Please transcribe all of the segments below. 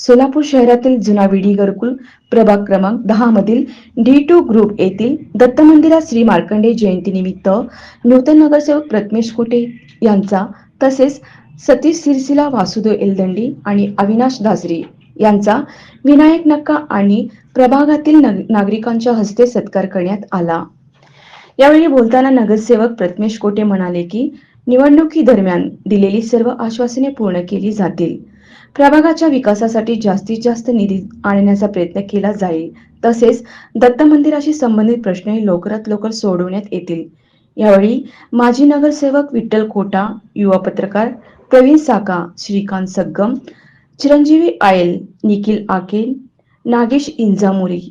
सोलापूर शहरातील जुना विडी घरकुल प्रभाग क्रमांक 10 मधील D2 ग्रुप येथील दत्त मंदिरात श्री मार्कंडेय जयंतीनिमित्त नूतन नगरसेवक प्रथमेश कोटे यांचा तसेच सतीश सिरसिला, वासुदेव एलदंडी आणि अविनाश दासरी यांचा विनायक नक्का आणि प्रभागातील नागरिकांच्या हस्ते सत्कार करण्यात आला। यावेळी बोलताना नगरसेवक प्रथमेश कोटे म्हणाले की निवडणुकी दरम्यान दिलेली सर्व आश्वासने पूर्ण केली जातील। प्रभागाच्या विकासासाठी जास्तीत जास्त निधी आणण्याचा प्रयत्न केला जाईल। तसेच दत्त मंदिराशी संबंधित प्रश्नही लवकरात लवकर सोडवण्यात येतील। यावेळी माजी नगरसेवक विठ्ठल कोटा, युवा पत्रकार प्रवीण साका, श्रीकांत सग्गम, चिरंजीवी आयल, निखिल आकेल, नागेश इंजामुरी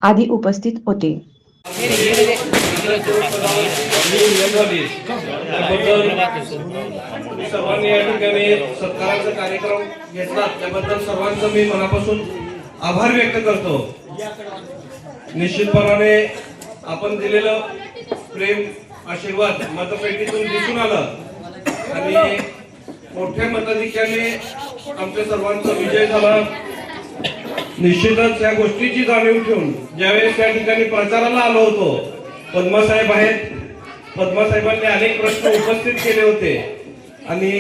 आदी उपस्थित होते। सर्वांनी या ठिकाणी सत्काराचा कार्यक्रम घेतला त्याबद्दल सर्वांचं मी मनापासून आभार व्यक्त करतो। निश्चितपणाने आपण दिलेलं प्रेम, आशीर्वाद मतपेटीतून दिसून आलं आणि मोठ्या मताधिक्याने आमच्या सर्वांचा विजय झाला। निश्चितच या गोष्टीची जाणीव ठेवून ज्यावेळेस त्या ठिकाणी प्रचाराला आलो होतो, पद्मासाहेब आहेत, पद्मासाहेबांनी अनेक प्रश्न उपस्थित केले होते आणि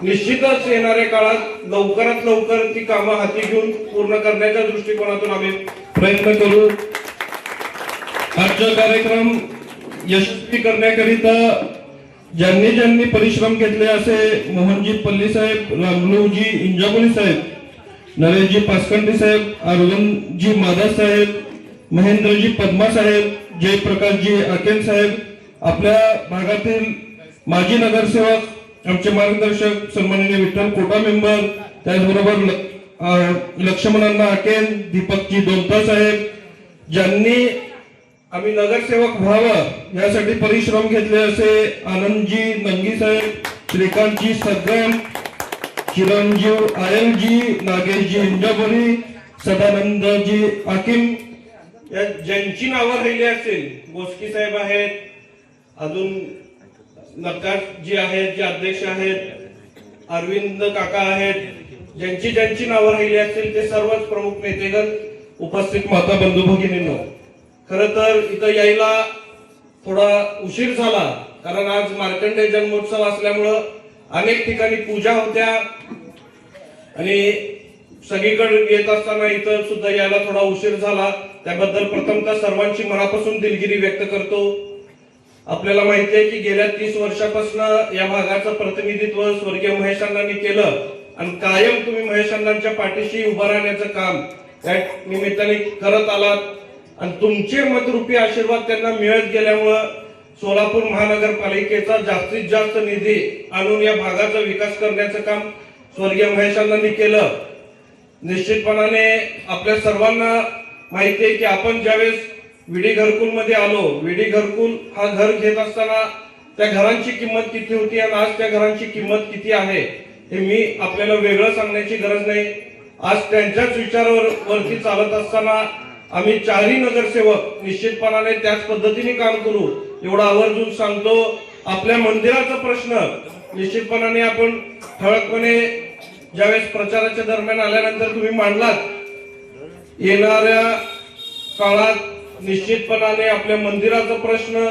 निश्चितच येणाऱ्या काळात लवकरात लवकर ती कामं हाती घेऊन पूर्ण करण्याच्या दृष्टिकोनातून आम्ही प्रयत्न करू। आजचा कार्यक्रम यशस्वी करण्याकरिता ज्यांनी ज्यांनी परिश्रम घेतले असे मोहनजी पल्ली साहेब, रामलूजी इंजामुली साहेब, नरेशजी पासकंटी साहेब, अरविंदजी मादास साहेब, महेंद्रजी पद्मा साहेब, जयप्रकाशजी आकेल साहेब, आपल्या भागातील माजी नगरसेवक, आमचे मार्गदर्शक सन्माननीय विठ्ठल कोटा मेंबर, त्याचबरोबर लक्ष्मणांना आकेल, दीपकजी दोंता साहेब, ज्यांनी आम्ही नगरसेवक व्हावं यासाठी परिश्रम घेतले असे आनंदजी नंगी साहेब, श्रीकांतजी सग्गम, चिरंजीव आयलजी, नागेशजी इंजाबोरी, सदानंदजी आकिम, या ज्यांची नावं राहिली असतील, गोस्की साहेब आहेत, अजून नक्काश जी आहेत, जे अध्यक्ष आहेत, अरविंद काका आहेत, ज्यांची ज्यांची नावं राहिली असतील ते सर्वच प्रमुख नेतेगण, उपस्थित माता बंधू भगिनींनो, खर तर इथं यायला थोडा उशीर झाला कारण आज मार्कंडेय जन्मोत्सव असल्यामुळं अनेक ठिकाणी पूजा होत्या आणि सगळीकडे येत असताना इथं सुद्धा यायला थोडा उशीर झाला। त्याबद्दल प्रथमतः सर्वांची मनापासून दिलगिरी व्यक्त करतो। आपल्याला माहिती आहे की गेल्या 30 वर्षापासून या भागाचं प्रतिनिधित्व स्वर्गीय महेश अण्णांनी केलं आणि कायम तुम्ही महेश अण्णांच्या पाठीशी उभं राहण्याचं काम या निमित्ताने करत आलात आणि तुमचे मतरूपी आशीर्वाद त्यांना मिळत गेल्यामुळं सोलापूर महानगरपालिकेचा जास्तीत जास्त निधी आणून या भागाचा विकास करण्याचं काम स्वर्गीय महेश अण्णांनी केलं। निश्चितपणाने आपल्या सर्वांना माहिती आहे की आपण ज्यावेळेस विडी घरकुल मध्ये आलो, विडी घरकुल हा घर घेत असताना त्या घरांची किंमत किती होती आणि आज त्या घरांची किंमत किती आहे हे मी आपल्याला वेगळं सांगण्याची गरज नाही। आज त्यांच्याच विचारावरती चालत असताना आम्ही 4ही नगरसेवक निश्चितपणाने त्याच पद्धतीने काम करू एवढा आवर्जून सांगतो। आपल्या मंदिराचा प्रश्न निश्चितपणाने आपण ठळकपणे ज्यावेळेस प्रचाराच्या दरम्यान आल्यानंतर तुम्ही मांडलात, येणाऱ्या काळात निश्चितपणाने आपल्या मंदिराचा प्रश्न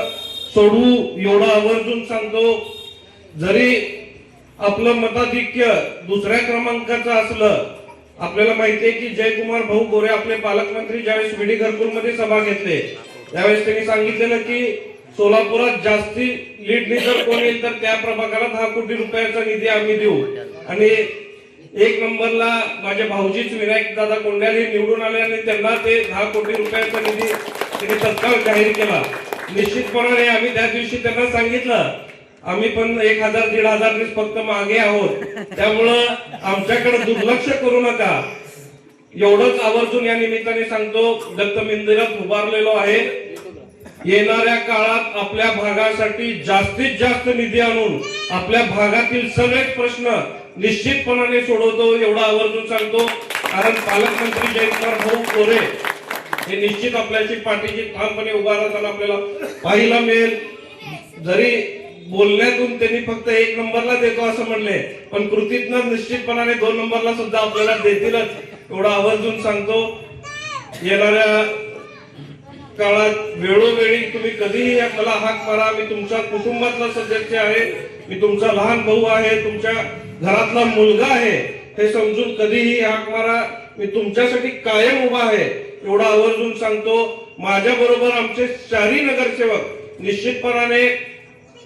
सोडवू एवढा आवर्जून सांगतो। जरी आपलं मताधिक्य दुसऱ्या क्रमांकाचं असलं, आपल्याला माहिती आहे की जयकुमार भाऊ गोरे आपले पालकमंत्री ज्यावेळेस विडी घरकुल मध्ये सभा घेतले त्यावेळेस त्यांनी सांगितलेलं की सोलापुरात जास्ती लीडनी जर कोण येईल तर त्या प्रभागाला 10 कोटी रुपयाचा निधी आम्ही देऊ आणि 1 नंबरला माझे भाऊजीच विनायक दादा कोंड्याले निवडून आले आणि त्यांना ते 10 कोटी रुपयाचा निधी त्यांनी तत्काळ जाहीर केला। निश्चितपणाने आम्ही त्या दिवशी त्यांना सांगितलं आम्ही पण 1000-1500 फक्त मागे आहोत, त्यामुळं आमच्याकडे दुर्लक्ष करू नका एवढंच आवर्जून या निमित्ताने सांगतो। दत्त मंदिरात उभारलेलो आहे, येणाऱ्या काळात आपल्या भागासाठी जास्तीत जास्त निधी आणून आपल्या भागातील सगळेच प्रश्न निश्चितपणाने सोडवतो एवढा आवर्जून सांगतो। कारण पालकमंत्री जयकुमार भाऊ गोरे हे निश्चित आपल्याची पाठीशी ठामपणे उभा राहताना आपल्याला पाहायला मिळेल। जरी बोलण्यातून त्यांनी फक्त 1 नंबरला देतो असं म्हणले, पण कृतीतनं निश्चितपणाने 2 नंबरला सुद्धा आपल्याला देतीलच एवढं आवर्जून सांगतो. येणाऱ्या काळात वेळोवेळी तुम्ही कधीही मला हाक मारा. मी तुमच्या कुटुंबातला सदस्य आहे, मी तुमचा लहान भाऊ आहे, तुमच्या घरातला मुलगा आहे हे समजून कधीही हाक मारा. मी तुमच्यासाठी कायम उभा आहे एवढं आवर्जून सांगतो. माझ्या बरोबर आमचे 4ही नगरसेवक निश्चितपणाने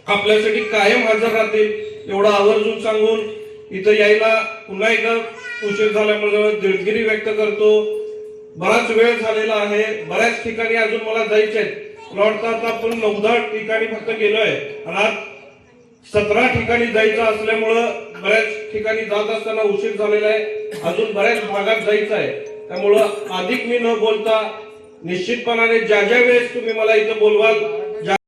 आपल्यासाठी कायम हजर राहतील एवढं आवर्जून सांगून इथं यायला पुन्हा एकदा उशीर झाल्यामुळे दिलगिरी व्यक्त करतो. बराच वेळ झालेला आहे, बऱ्याच ठिकाणी अजून मला जायचे आहेत. मला वाटतं आता आपण 9-10 ठिकाणी फक्त गेलोय आणि आज 17 ठिकाणी जायचं असल्यामुळं बऱ्याच ठिकाणी जात असताना उशीर झालेला आहे. अजून बऱ्याच भागात जायचं आहे. त्यामुळं अधिक मी न बोलता निश्चितपणाने ज्या ज्या वेळेस तुम्ही मला इथं बोलवाल